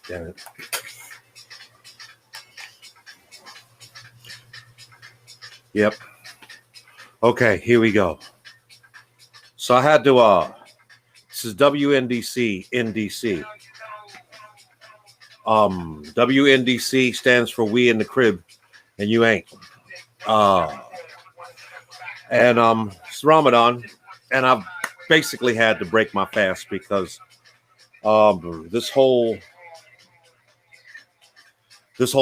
Damn it. Yep. Okay, here we go. So I had to this is WNDC in DC. WNDC stands for We in the Crib and You Ain't. And it's Ramadan, and I've basically had to break my fast because this whole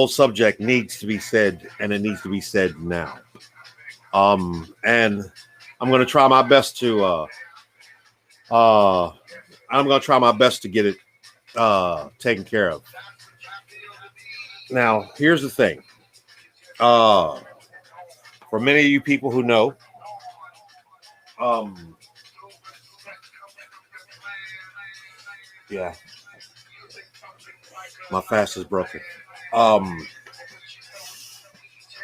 subject needs to be said, and it needs to be said now. And I'm going to try my best to get it taken care of. Now, here's the thing. For many of you people who know, yeah, my fast is broken.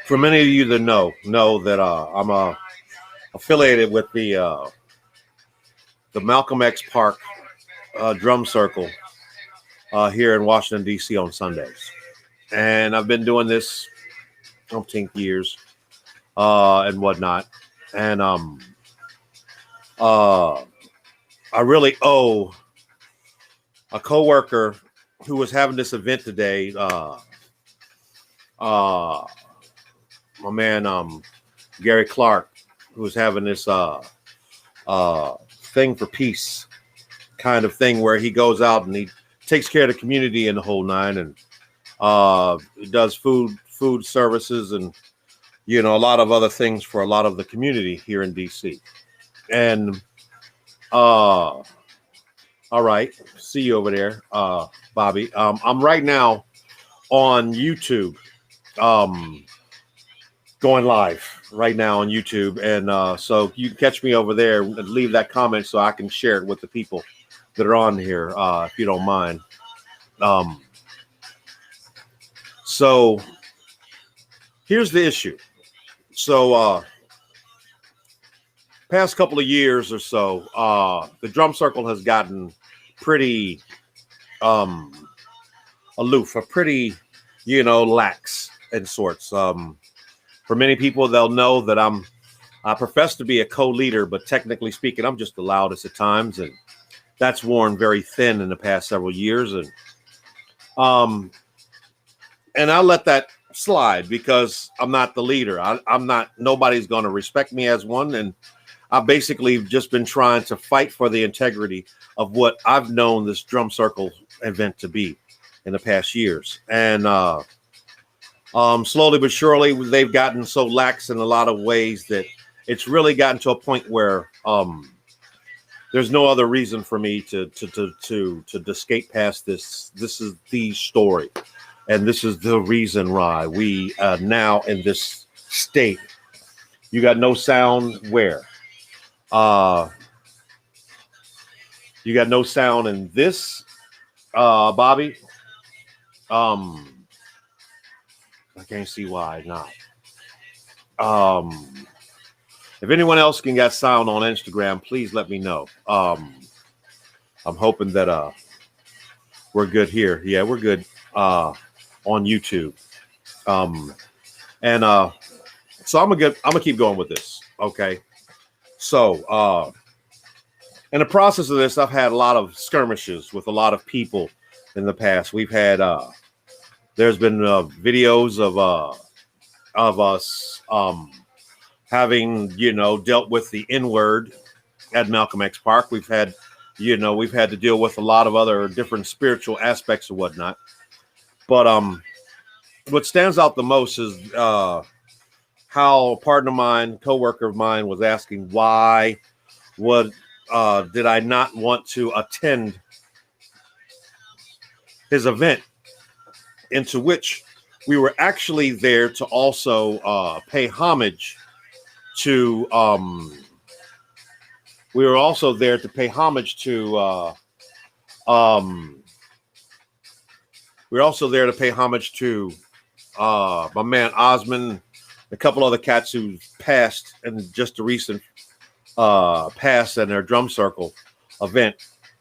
For many of you that know that I'm affiliated with the Malcolm X Park drum circle here in Washington, D.C. on Sundays. And I've been doing this umpteenth years and whatnot. And I really owe a coworker who was having this event today, my man Gary Clark, who was having this thing for peace kind of thing where he goes out and he takes care of the community and the whole nine, and does food services and a lot of other things for a lot of the community here in DC. And all right, see you over there, Bobby. I'm right now on YouTube, going live right now on YouTube, and so you can catch me over there and leave that comment so I can share it with the people that are on here, if you don't mind. So here's the issue. So past couple of years or so, the drum circle has gotten pretty aloof, or pretty, lax in sorts. For many people, they'll know that I profess to be a co-leader, but technically speaking, I'm just the loudest at times, and that's worn very thin in the past several years. And I let that slide because I'm not the leader. I'm not. Nobody's going to respect me as one, and I've basically just been trying to fight for the integrity of what I've known this drum circle event to be in the past years. And slowly but surely, they've gotten so lax in a lot of ways that it's really gotten to a point where there's no other reason for me to skate past this. This is the story, and this is the reason why we now in this state. You got no sound where? You got no sound in this, Bobby. I can't see why not. If anyone else can get sound on Instagram, please let me know. I'm hoping that we're good here. Yeah, we're good on YouTube. So I'm gonna keep going with this. Okay. So in the process of this, I've had a lot of skirmishes with a lot of people in the past. We've had there's been videos of us having dealt with the N-word at Malcolm X Park. We've had to deal with a lot of other different spiritual aspects and whatnot. But what stands out the most is how a partner of mine, coworker of mine, was asking why did I not want to attend his event, into which we were actually there to also pay homage to. We were also there to pay homage to. We were also there to pay homage to my man Osmond, a couple other cats who passed in just a recent past in their drum circle event,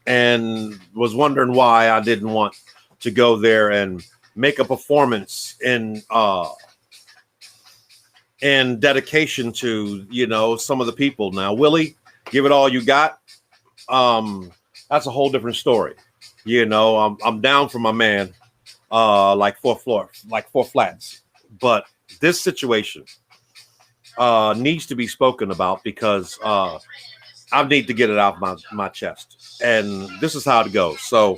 and was wondering why I didn't want to go there and make a performance in dedication to, you know, some of the people. Now, Willie, give it all you got. That's a whole different story. You know, I'm down for my man, like four flats. But this situation needs to be spoken about because I need to get it out of my chest. And this is how it goes. So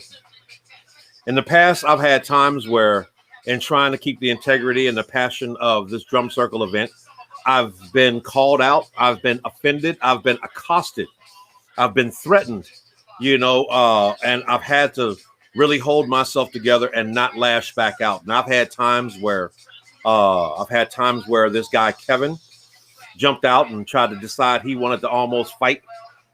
in the past, I've had times where in trying to keep the integrity and the passion of this drum circle event, I've been called out. I've been offended. I've been accosted. I've been threatened, you know, and I've had to really hold myself together and not lash back out. And I've had times where this guy, Kevin, jumped out and tried to decide he wanted to almost fight,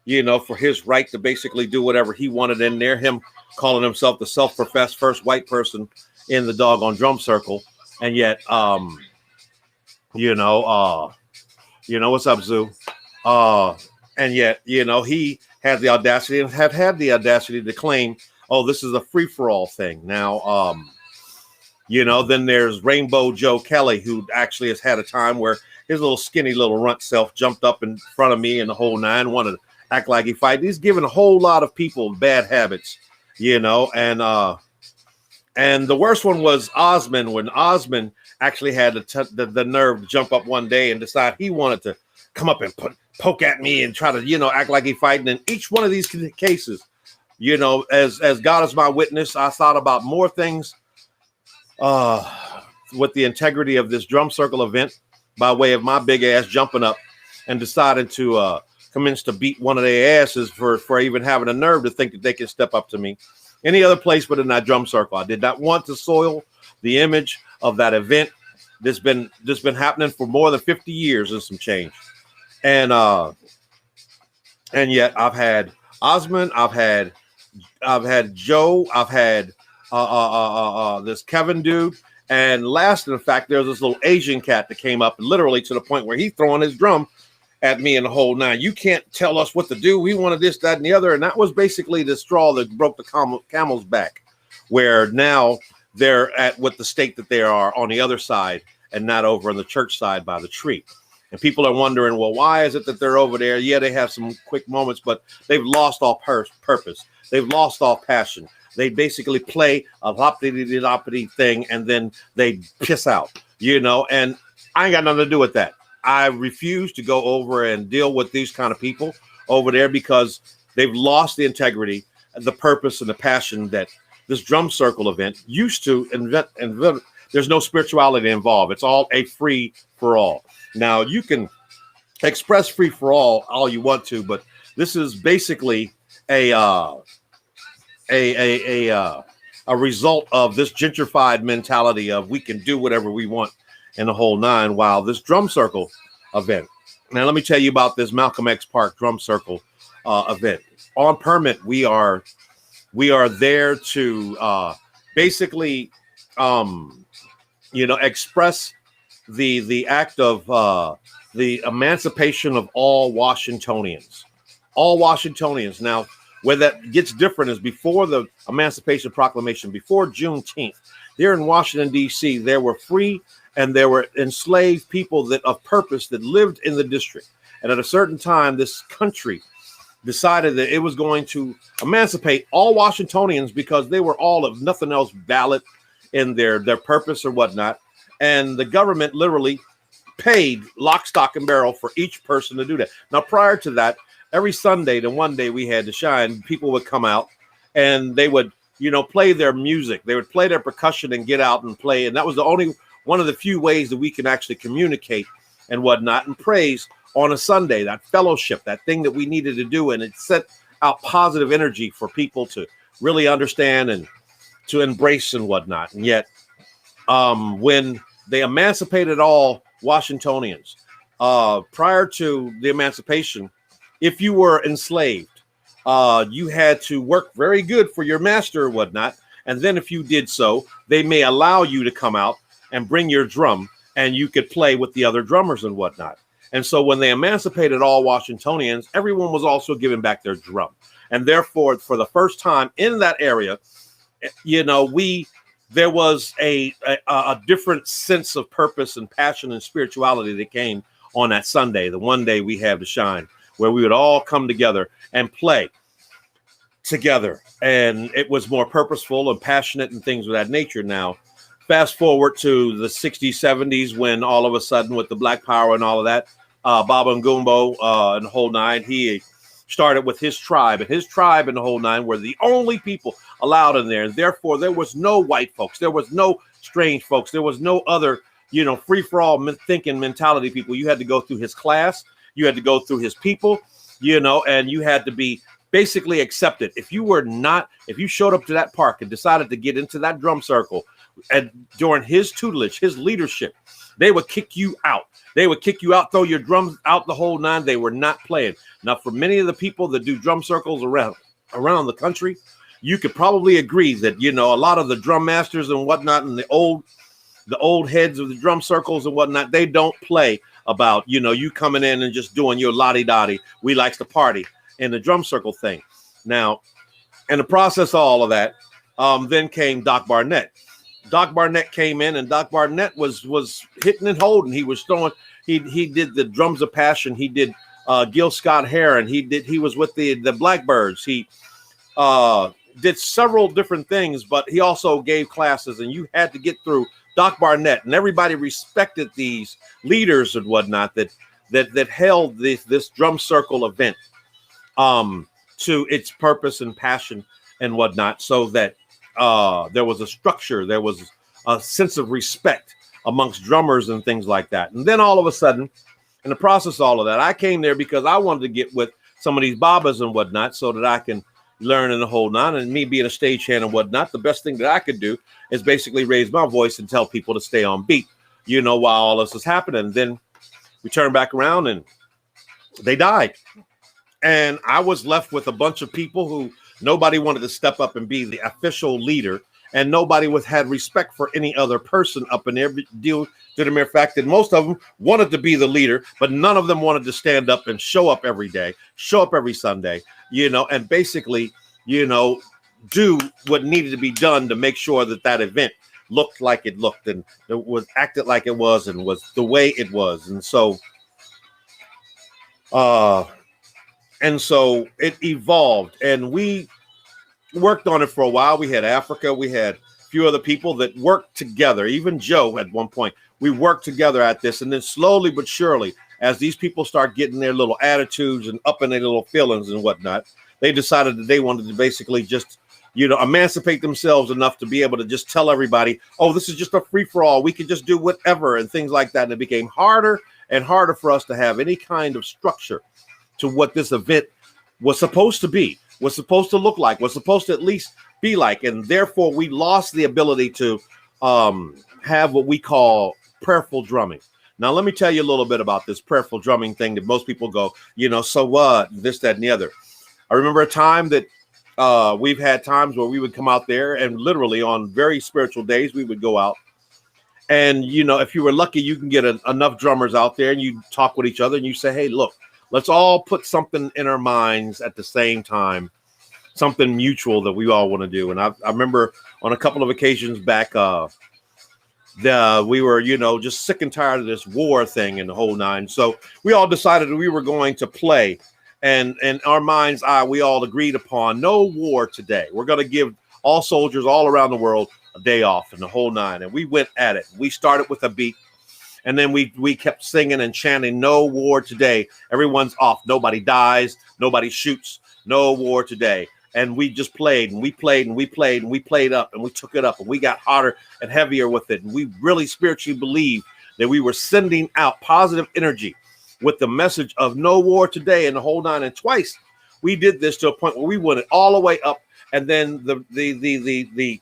you know, for his right to basically do whatever he wanted in there. Him calling himself the self-professed first white person in the doggone drum circle. And yet, you know, what's up, Zoo? And yet, you know, he had the audacity and had the audacity to claim, oh, this is a free-for-all thing. Now, you know, then there's Rainbow Joe Kelly, who actually has had a time where his little skinny little runt self jumped up in front of me in the whole nine, wanted to act like he fight. He's given a whole lot of people bad habits, you know, and the worst one was Osmond, when Osmond actually had the nerve to jump up one day and decide he wanted to come up and poke at me and try to, you know, act like he fighting. In each one of these cases, you know, as God is my witness, I thought about more things with the integrity of this drum circle event by way of my big ass jumping up and decided to commence to beat one of their asses for even having a nerve to think that they can step up to me any other place but in that drum circle. I did not want to soil the image of that event. This been happening for more than 50 years and some change. And yet I've had Osmond, I've had Joe, I've had this Kevin dude, and last in fact, there's this little Asian cat that came up literally to the point where he throwing his drum at me in the whole nine. You can't tell us what to do. We wanted this, that, and the other. And that was basically the straw that broke the camel's back, where now they're at with the state that they are on the other side and not over on the church side by the tree. And people are wondering, well, why is it that they're over there? Yeah, they have some quick moments, but they've lost all purpose. They've lost all passion. They basically play a loppity thing and then they piss out, you know, and I ain't got nothing to do with that. I refuse to go over and deal with these kind of people over there because they've lost the integrity, the purpose, and the passion that this drum circle event used to invent. There's no spirituality involved. It's all a free for all. Now you can express free for all you want to, but this is basically a result of this gentrified mentality of we can do whatever we want in the whole nine. While this drum circle event, now let me tell you about this Malcolm X Park drum circle event. On permit, we are there to basically express the act of the emancipation of all Washingtonians. All Washingtonians. Now, where that gets different is before the Emancipation Proclamation, before Juneteenth, there in Washington, D.C., there were free and there were enslaved people that of purpose that lived in the district. And at a certain time, this country decided that it was going to emancipate all Washingtonians because they were all of nothing else valid in their purpose or whatnot. And the government literally paid lock, stock, and barrel for each person to do that. Now, prior to that, every Sunday, the one day we had to shine, people would come out and they would, play their music. They would play their percussion and get out and play. And that was the only one of the few ways that we can actually communicate and whatnot and praise on a Sunday, that fellowship, that thing that we needed to do. And it set out positive energy for people to really understand and to embrace and whatnot. And yet, when they emancipated all Washingtonians, prior to the emancipation, if you were enslaved, you had to work very good for your master or whatnot. And then if you did so, they may allow you to come out and bring your drum and you could play with the other drummers and whatnot. And so when they emancipated all Washingtonians, everyone was also given back their drum. And therefore, for the first time in that area, you know, there was a different sense of purpose and passion and spirituality that came on that Sunday, the one day we have to shine, where we would all come together and play together. And it was more purposeful and passionate and things of that nature. Now, fast forward to the 60s, 70s, when all of a sudden with the Black Power and all of that, Baba and Gumbo and the whole nine, he started with his tribe. And his tribe and the whole nine were the only people allowed in there. And therefore, there was no white folks. There was no strange folks. There was no other, you know, free-for-all thinking mentality people. You had to go through his class. You had to go through his people, you know, and you had to be basically accepted. If you showed up to that park and decided to get into that drum circle and during his tutelage, his leadership, they would kick you out. They would kick you out, throw your drums out, the whole nine. They were not playing. Now, for many of the people that do drum circles around the country, you could probably agree that, you know, a lot of the drum masters and whatnot and the old heads of the drum circles and whatnot, they don't play about, you know, you coming in and just doing your lottie-dottie. We likes to party in the drum circle thing. Now, in the process of all of that, then came Doc Barnett. Doc Barnett came in, and Doc Barnett was hitting and holding. He was throwing. He did the Drums of Passion. He did Gil Scott-Heron. He was with the Blackbirds. He did several different things, but he also gave classes, and you had to get through Doc Barnett, and everybody respected these leaders and whatnot that held this drum circle event to its purpose and passion and whatnot, so that there was a structure, there was a sense of respect amongst drummers and things like that. And then all of a sudden, in the process of all of that, I came there because I wanted to get with some of these babas and whatnot so that I can learn in the whole nine. And me being a stagehand and whatnot, the best thing that I could do is basically raise my voice and tell people to stay on beat, you know, while all this is happening. Then we turned back around and they died. And I was left with a bunch of people who nobody wanted to step up and be the official leader, and nobody had respect for any other person up in there, due to the mere fact that most of them wanted to be the leader, but none of them wanted to stand up and show up every day, show up every Sunday, you know, and basically, you know, do what needed to be done to make sure that that event looked like it looked and it was acted like it was and was the way it was. And so it evolved, and we worked on it for a while. We had Africa, we had a few other people that worked together. Even Joe at one point, we worked together at this. And then slowly but surely, as these people start getting their little attitudes and up in their little feelings and whatnot, they decided that they wanted to basically just, you know, emancipate themselves enough to be able to just tell everybody, oh, this is just a free-for-all. We can just do whatever and things like that. And it became harder and harder for us to have any kind of structure to what this event was supposed to be, was supposed to look like, was supposed to at least be like. And therefore, we lost the ability to have what we call prayerful drumming. Now, let me tell you a little bit about this prayerful drumming thing that most people go, you know, so what, this, that, and the other. I remember a time that we've had times where we would come out there and literally on very spiritual days, we would go out. And, you know, if you were lucky, you can get enough drummers out there and you talk with each other and you say, hey, look, let's all put something in our minds at the same time, something mutual that we all want to do. And I remember on a couple of occasions back, we were, you know, just sick and tired of this war thing and the whole nine. So we all decided we were going to play. And in our mind's eye, we all agreed upon no war today. We're going to give all soldiers all around the world a day off and the whole nine. And we went at it. We started with a beat. And then we kept singing and chanting, no war today. Everyone's off. Nobody dies. Nobody shoots. No war today. And we just played and we played and we played and we played up and we took it up and we got harder and heavier with it. And we really spiritually believed that we were sending out positive energy with the message of no war today and the whole nine. And twice we did this to a point where we went it all the way up. And then the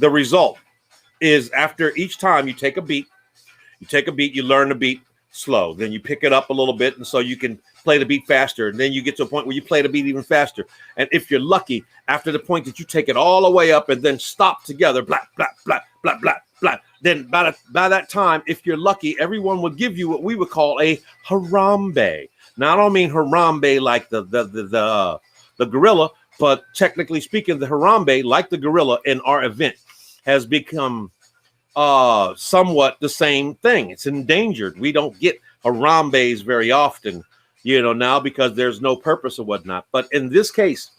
result is after each time you take a beat, you learn the beat slow. Then you pick it up a little bit. And so you can play the beat faster. And then you get to a point where you play the beat even faster. And if you're lucky, after the point that you take it all the way up and then stop together, blah, blah, blah, blah, blah, blah. Then by that time, if you're lucky, everyone will give you what we would call a harambe. Now, I don't mean harambe like the gorilla. But technically speaking, the Harambe, like the gorilla in our event, has become somewhat the same thing. It's endangered. We don't get Harambes very often, now because there's no purpose or whatnot. But in this case,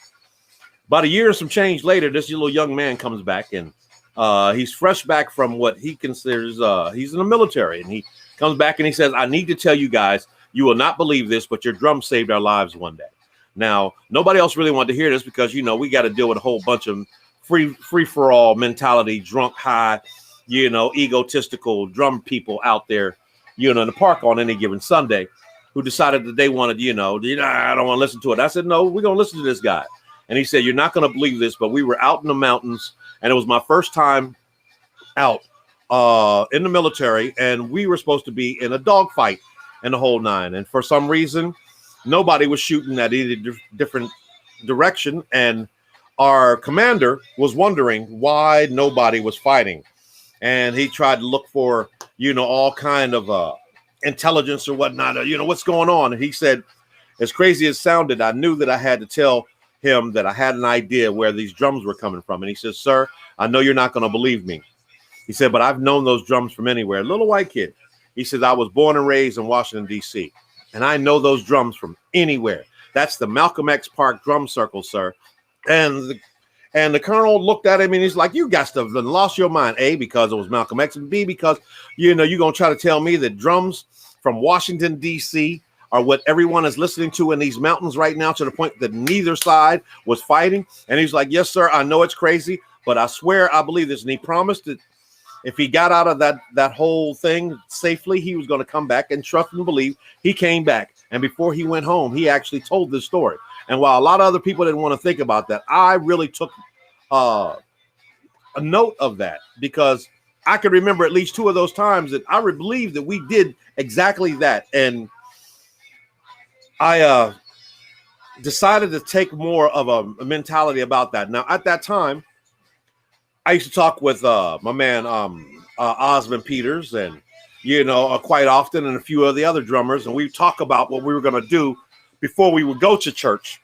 about a year and some change later, this little young man comes back, and he's fresh back from what he considers, he's in the military, and he comes back and he says, I need to tell you guys, you will not believe this, but your drum saved our lives one day. Now, nobody else really wanted to hear this because, we got to deal with a whole bunch of free-for-all mentality, drunk, high, egotistical drum people out there, in the park on any given Sunday who decided that they wanted, I don't want to listen to it. I said, no, we're going to listen to this guy. And he said, you're not going to believe this, but we were out in the mountains, and it was my first time out in the military, and we were supposed to be in a dogfight and the whole nine. And for some reason, nobody was shooting at either different direction, and our commander was wondering why nobody was fighting. And he tried to look for, all kind of intelligence or whatnot, what's going on. And he said, as crazy as it sounded, I knew that I had to tell him that I had an idea where these drums were coming from. And he says, sir, I know you're not going to believe me. He said, but I've known those drums from anywhere. Little white kid. He says, I was born and raised in Washington, D.C., and I know those drums from anywhere. That's the Malcolm X Park drum circle, sir. And the colonel looked at him and he's like, you got to have lost your mind, A, because it was Malcolm X, and B, because, you're going to try to tell me that drums from Washington, D.C. are what everyone is listening to in these mountains right now, to the point that neither side was fighting. And he's like, yes, sir, I know it's crazy, but I swear I believe this. And he promised that if he got out of that whole thing safely, he was going to come back, and trust and believe he came back. And before he went home, he actually told this story. And while a lot of other people didn't want to think about that, I really took a note of that, because I could remember at least two of those times that I believe that we did exactly that. And I decided to take more of a mentality about that. Now, at that time, I used to talk with my man Osmond Peters, and quite often, and a few of the other drummers, and we talk about what we were going to do before we would go to church,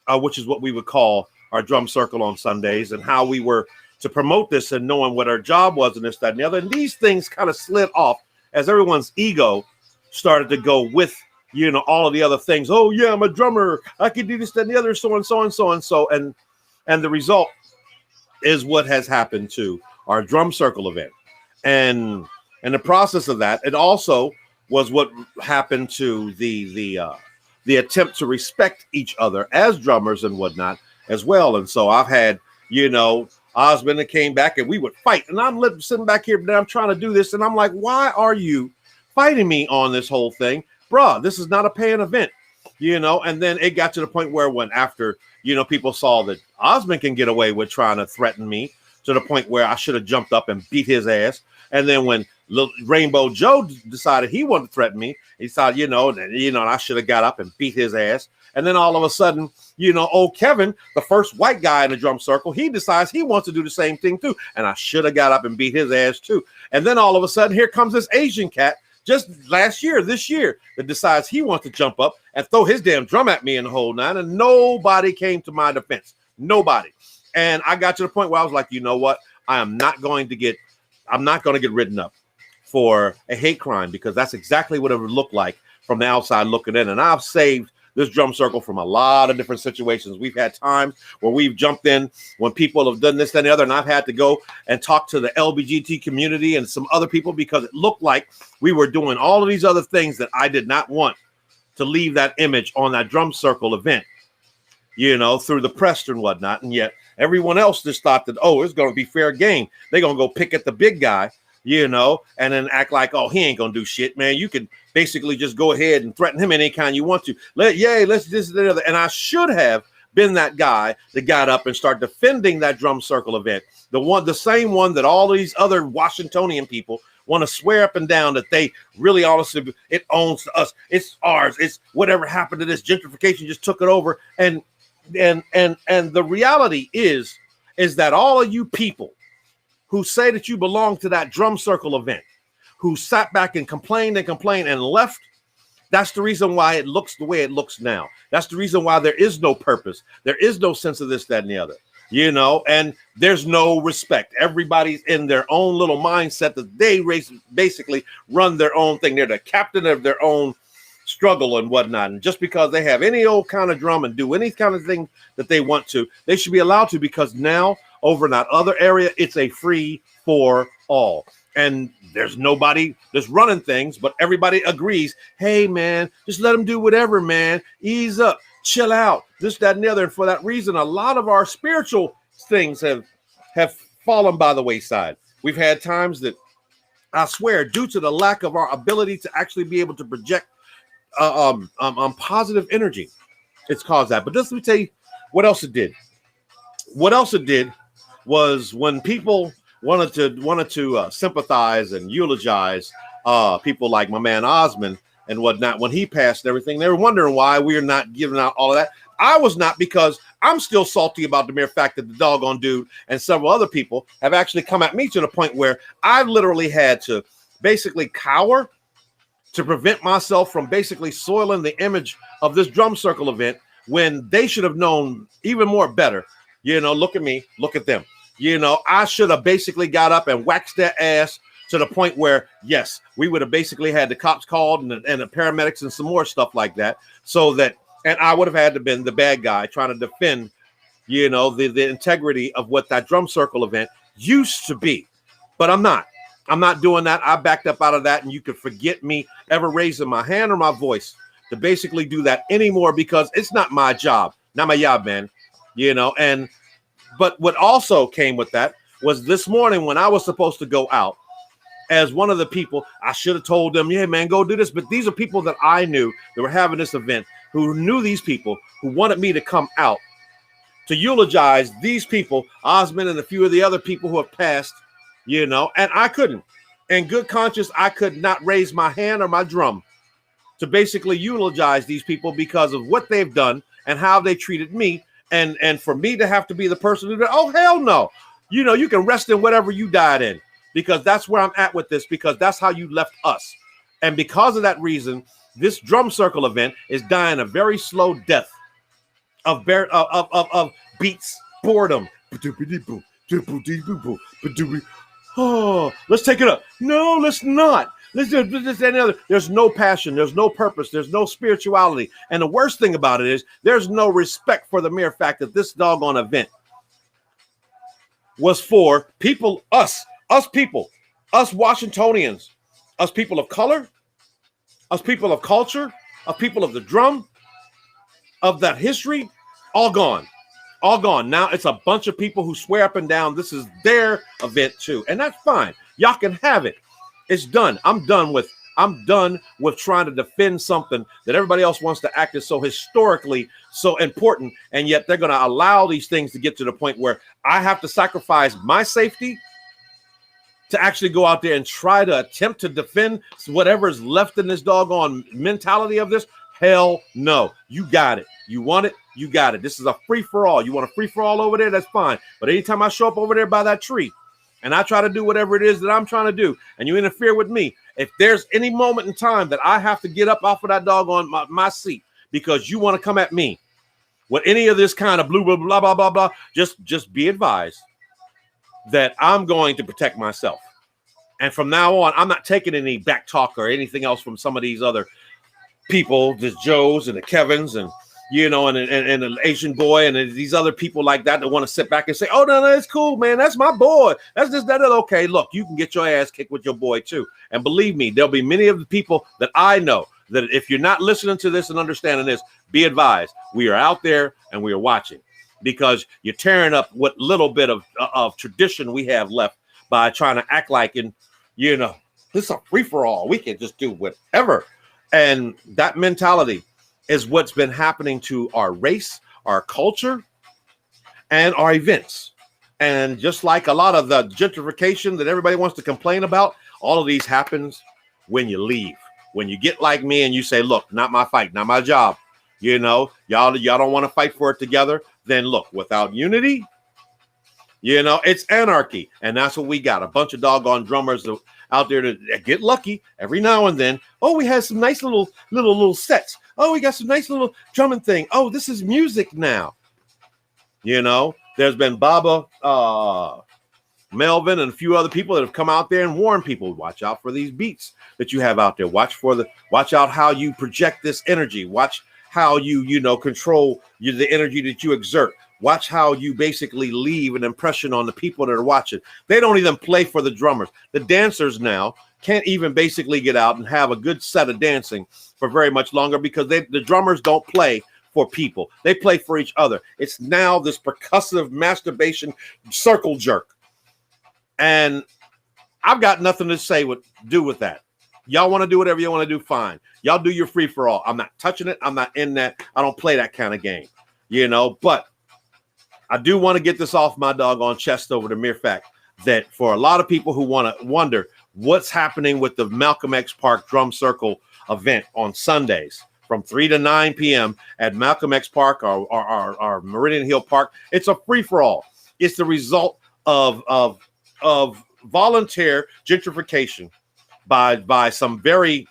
which is what we would call our drum circle on Sundays, and how we were to promote this, and knowing what our job was, and this, that, and the other. And these things kind of slid off as everyone's ego started to go with, all of the other things. Oh yeah, I'm a drummer, I can do this, that, and the other, so and so and so and so, and the result is what has happened to our drum circle event. And in the process of that, it also was what happened to the attempt to respect each other as drummers and whatnot as well. And so I've had, Osmond that came back, and we would fight, and I'm sitting back here, but I'm trying to do this, and I'm like, why are you fighting me on this whole thing? Bruh, this is not a paying event, and then it got to the point where after people saw that Osmond can get away with trying to threaten me, to the point where I should have jumped up and beat his ass. And then when Rainbow Joe decided he wanted to threaten me, he thought, and I should have got up and beat his ass. And then all of a sudden, old Kevin, the first white guy in the drum circle, he decides he wants to do the same thing too. And I should have got up and beat his ass too. And then all of a sudden, here comes this Asian cat just this year, that decides he wants to jump up and throw his damn drum at me in the whole nine. And nobody came to my defense. Nobody. And I got to the point where I was like, you know what? I'm not going to get written up for a hate crime, because that's exactly what it would look like from the outside looking in. And I've saved this drum circle from a lot of different situations. We've had times where we've jumped in when people have done this, that, and the other, and I've had to go and talk to the LBGT community and some other people, because it looked like we were doing all of these other things that I did not want to leave that image on that drum circle event, through the press and whatnot. And yet everyone else just thought that, oh, it's going to be fair game. They're going to go pick at the big guy, and then act like, oh, he ain't going to do shit, man. You can basically just go ahead and threaten him any kind you want to. Let's this, that, other. And I should have been that guy that got up and started defending that drum circle event. The same one that all these other Washingtonian people want to swear up and down that they really honestly, it owns to us. It's ours. It's whatever happened to this, gentrification just took it over. And the reality is that all of you people who say that you belong to that drum circle event, who sat back and complained and left, That's the reason why it looks the way it looks now. That's the reason why there is no purpose. There is no sense of this, that, and the other, and there's no respect. Everybody's in their own little mindset that they basically run their own thing. They're the captain of their own struggle and whatnot. And just because they have any old kind of drum and do any kind of thing that they want to, they should be allowed to, because now over in that other area, it's a free for all. And there's nobody that's running things, but everybody agrees, hey, man, just let them do whatever, man. Ease up, chill out, this, that, and the other. And for that reason, a lot of our spiritual things have fallen by the wayside. We've had times that, I swear, due to the lack of our ability to actually be able to project positive energy, it's caused that. But just let me tell you what else it did. What else it did was when people wanted to sympathize and eulogize people like my man Osmond and whatnot when he passed and everything. They were wondering why we are not giving out all of that. I was not, because I'm still salty about the mere fact that the doggone dude and several other people have actually come at me to the point where I've literally had to basically cower to prevent myself from basically soiling the image of this drum circle event, when they should have known even more better. Look at me, look at them. I should have basically got up and waxed their ass to the point where, yes, we would have basically had the cops called and the paramedics and some more stuff like that. And I would have had to been the bad guy trying to defend, the integrity of what that drum circle event used to be. But I'm not. I'm not doing that. I backed up out of that, and you could forget me ever raising my hand or my voice to basically do that anymore, because it's not my job, not my job, man. But what also came with that was this morning when I was supposed to go out as one of the people, I should have told them, yeah, man, go do this. But these are people that I knew that were having this event, who knew these people, who wanted me to come out to eulogize these people, Osmond and a few of the other people who have passed, and I couldn't. In good conscience, I could not raise my hand or my drum to basically eulogize these people because of what they've done and how they treated me. And for me to have to be the person who, oh, hell no. You can rest in whatever you died in, because that's where I'm at with this, because that's how you left us. And because of that reason, this drum circle event is dying a very slow death of beats, boredom. Oh, let's take it up. No, let's not. Let's do this and the other. There's no passion. There's no purpose. There's no spirituality. And the worst thing about it is there's no respect for the mere fact that this doggone event was for people, us people, us Washingtonians, us people of color, us people of culture, us people of the drum, of that history, all gone. All gone. Now it's a bunch of people who swear up and down this is their event too. And that's fine. Y'all can have it. It's done. I'm done with trying to defend something that everybody else wants to act as so historically so important, and yet they're going to allow these things to get to the point where I have to sacrifice my safety to actually go out there and try to attempt to defend whatever is left in this doggone mentality of this. Hell no. You got it. You want it. You got it. This is a free for all. You want a free for all over there? That's fine. But anytime I show up over there by that tree and I try to do whatever it is that I'm trying to do, and you interfere with me, if there's any moment in time that I have to get up off of that doggone my seat because you want to come at me with any of this kind of blah, blah, blah, blah, blah, blah, just be advised that I'm going to protect myself. And from now on, I'm not taking any back talk or anything else from some of these other people, the Joes and the Kevins and and an Asian boy and these other people like that want to sit back and say, oh, no, it's cool, man. That's my boy. That's just that. Okay, look, you can get your ass kicked with your boy, too. And believe me, there'll be many of the people that I know that if you're not listening to this and understanding this, be advised. We are out there and we are watching, because you're tearing up what little bit of tradition we have left by trying to act like, this is a free for all. We can just do whatever. And that mentality is what's been happening to our race, our culture, and our events. And just like a lot of the gentrification that everybody wants to complain about, all of these happens when you leave. When you get like me and you say, look, not my fight, not my job. Y'all don't want to fight for it together. Then look, without unity, it's anarchy. And that's what we got. A bunch of doggone drummers out there to get lucky every now and then. Oh, we had some nice little sets. Oh, we got some nice little drumming thing. Oh, this is music now. You know, there's been Baba, Melvin, and a few other people that have come out there and warned people, watch out for these beats that you have out there. Watch out how you project this energy. Watch how you control the energy that you exert. Watch how you basically leave an impression on the people that are watching. They don't even play for the drummers. The dancers now can't even basically get out and have a good set of dancing for very much longer because the drummers don't play for people. They play for each other. It's now this percussive masturbation circle jerk. And I've got nothing to do with that. Y'all want to do whatever you want to do, fine. Y'all do your free for all. I'm not touching it. I'm not in that. I don't play that kind of game, but I do want to get this off my doggone chest over the mere fact that for a lot of people who want to wonder what's happening with the Malcolm X Park Drum Circle event on Sundays from 3 to 9 p.m. at Malcolm X Park or Meridian Hill Park, it's a free-for-all. It's the result of volunteer gentrification by some very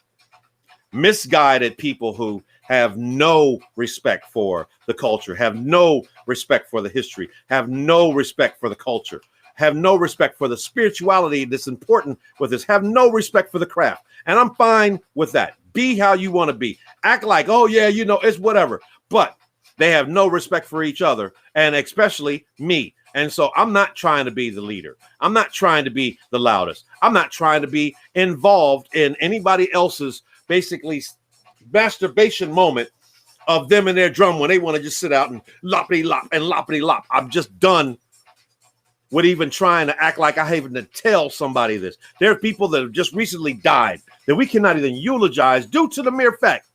misguided people who have no respect for the culture, have no respect for the history, have no respect for the culture, have no respect for the spirituality that's important with this, have no respect for the craft. And I'm fine with that. Be how you want to be. Act like, oh yeah, it's whatever. But they have no respect for each other, and especially me. And so I'm not trying to be the leader. I'm not trying to be the loudest. I'm not trying to be involved in anybody else's basically masturbation moment of them and their drum when they want to just sit out and loppity lop and loppity lop. I'm just done with even trying to act like I even to tell somebody this. There are people that have just recently died that we cannot even eulogize due to the mere fact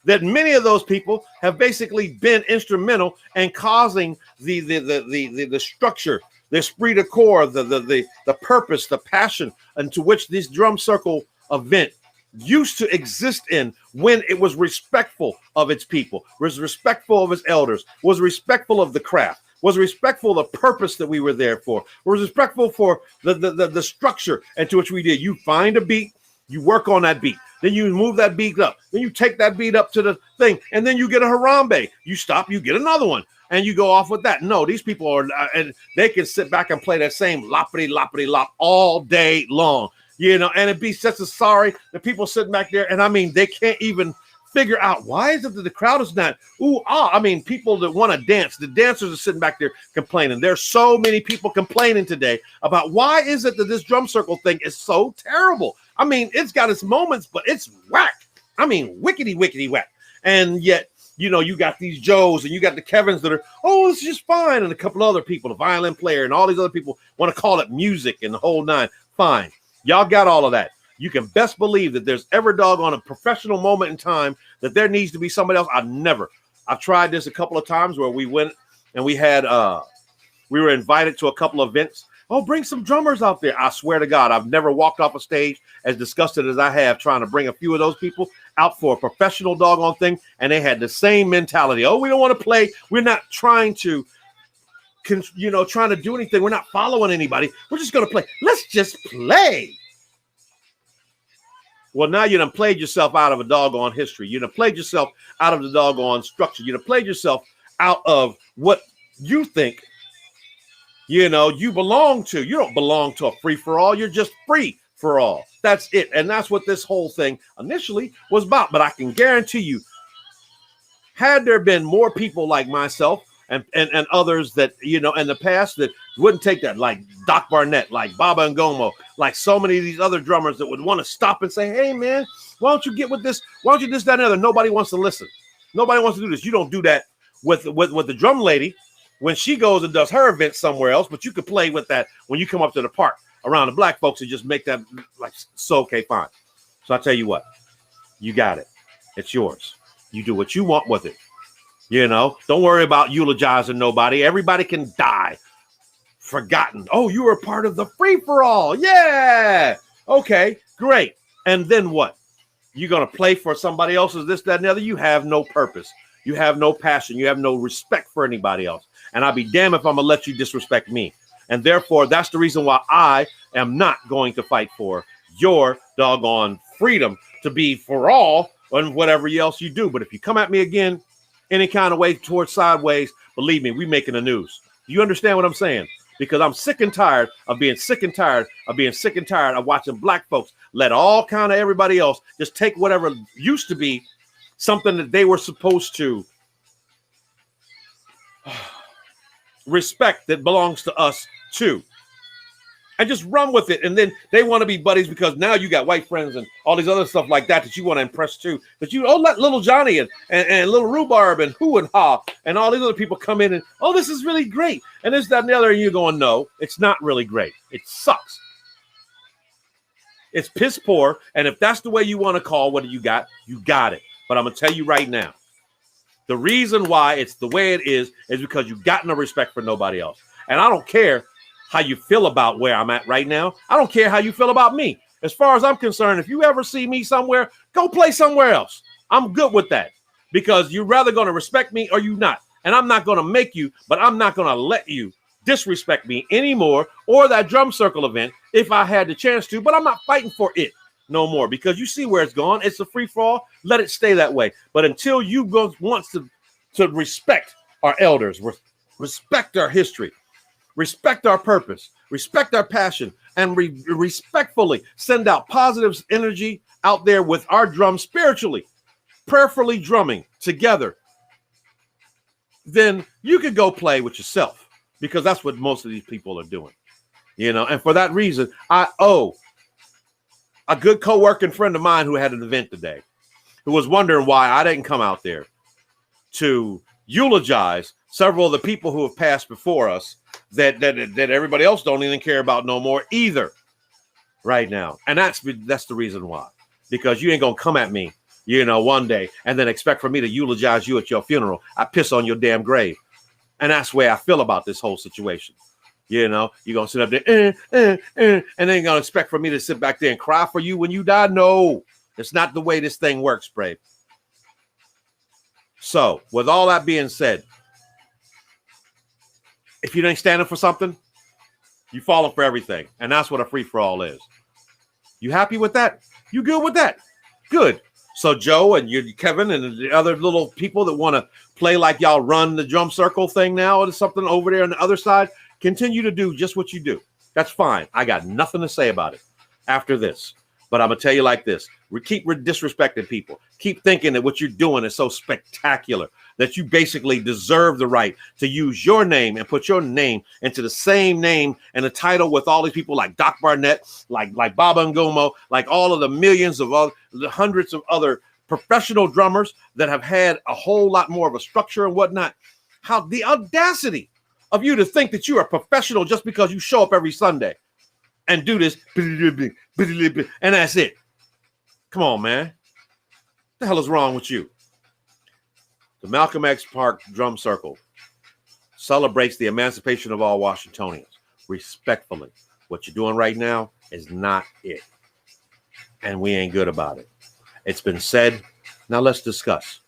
that many of those people have basically been instrumental in causing the structure, the esprit de corps, the purpose, the passion into which this drum circle event used to exist in when it was respectful of its people, was respectful of its elders, was respectful of the craft, was respectful of the purpose that we were there for, was respectful for the structure into which we did. You find a beat, you work on that beat, then you move that beat up, then you take that beat up to the thing, and then you get a harambe. You stop, you get another one, and you go off with that. No, these people are, and they can sit back and play that same loppity loppity lop all day long. And it'd be such a sorry that people sitting back there, and I mean, they can't even figure out why is it that the crowd is not, I mean, people that want to dance, the dancers are sitting back there complaining. There's so many people complaining today about why is it that this drum circle thing is so terrible. I mean, it's got its moments, but it's whack. I mean, wickety whack. And yet, you got these Joes and you got the Kevins that are, it's just fine. And a couple other people, the violin player and all these other people want to call it music and the whole nine. Fine. Y'all got all of that. You can best believe that there's ever doggone a professional moment in time that there needs to be somebody else. I've tried this a couple of times where we went and we were invited to a couple of events. Oh, bring some drummers out there. I swear to God, I've never walked off a stage as disgusted as I have trying to bring a few of those people out for a professional doggone thing. And they had the same mentality. Oh, we don't want to play. We're not trying to, trying to do anything. We're not following anybody. We're just going to play. Let's just play. Well, now you done played yourself out of a doggone history. You done played yourself out of the doggone structure. You done played yourself out of what you think, you belong to. You don't belong to a free-for-all. You're just free for all. That's it. And that's what this whole thing initially was about. But I can guarantee you, had there been more people like myself and others that, in the past that wouldn't take that, like Doc Barnett, like Baba and Gomo, like so many of these other drummers that would want to stop and say, hey, man, why don't you get with this? Why don't you this, that, and the other? Nobody wants to listen. Nobody wants to do this. You don't do that with the drum lady when she goes and does her event somewhere else, but you could play with that when you come up to the park around the black folks and just make that like, so okay, fine. So I tell you what, you got it. It's yours. You do what you want with it. Don't worry about eulogizing nobody. Everybody can die. Forgotten. Oh, you were a part of the free-for-all. Yeah. Okay, great. And then what? You're going to play for somebody else's this, that, and the other? You have no purpose. You have no passion. You have no respect for anybody else. And I'll be damned if I'm going to let you disrespect me. And therefore, that's the reason why I am not going to fight for your doggone freedom to be for all and whatever else you do. But if you come at me again, any kind of way towards sideways, believe me, we making the news. You understand what I'm saying? Because I'm sick and tired of being sick and tired of being sick and tired of watching black folks let all kind of everybody else just take whatever used to be something that they were supposed to respect that belongs to us too, and just run with it. And then they want to be buddies because now you got white friends and all these other stuff like that you want to impress too. But you let little Johnny and little Rhubarb and Hoo and Ha and all these other people come in and, oh, this is really great. And this, that, and the other. And you're going, no, it's not really great. It sucks. It's piss poor. And if that's the way you want to call what you got it. But I'm going to tell you right now, the reason why it's the way it is because you got no respect for nobody else. And I don't care how you feel about where I'm at right now. I don't care how you feel about me. As far as I'm concerned, if you ever see me somewhere, go play somewhere else. I'm good with that because you're rather going to respect me or you not. And I'm not going to make you, but I'm not going to let you disrespect me anymore or that drum circle event if I had the chance to, but I'm not fighting for it no more because you see where it's gone. It's a free for all. Let it stay that way. But until you want to respect our elders, respect our history, respect our purpose, respect our passion, and respectfully send out positive energy out there with our drums spiritually, prayerfully drumming together, then you could go play with yourself because that's what most of these people are doing, And for that reason, I owe a good co-working friend of mine who had an event today, who was wondering why I didn't come out there to eulogize several of the people who have passed before us that everybody else don't even care about no more either right now. And that's the reason why, because you ain't going to come at me, one day and then expect for me to eulogize you at your funeral. I piss on your damn grave. And that's the way I feel about this whole situation. You're going to sit up there and then you're going to expect for me to sit back there and cry for you when you die. No, it's not the way this thing works, Brave. So with all that being said, if you ain't standing for something, you falling for everything. And that's what a free-for-all is. You happy with that? You good with that? Good. So Joe and Kevin and the other little people that want to play like y'all run the drum circle thing now or something over there on the other side, continue to do just what you do. That's fine. I got nothing to say about it after this. But I'm going to tell you like this. Keep disrespecting people. Keep thinking that what you're doing is so spectacular that you basically deserve the right to use your name and put your name into the same name and the title with all these people like Doc Barnett, like Baba Ngumo, like all of the millions of the hundreds of other professional drummers that have had a whole lot more of a structure and whatnot. How the audacity of you to think that you are professional just because you show up every Sunday and do this, and that's it. Come on, man. What the hell is wrong with you? The Malcolm X Park Drum Circle celebrates the emancipation of all Washingtonians. Respectfully, what you're doing right now is not it. And we ain't good about it. It's been said. Now let's discuss.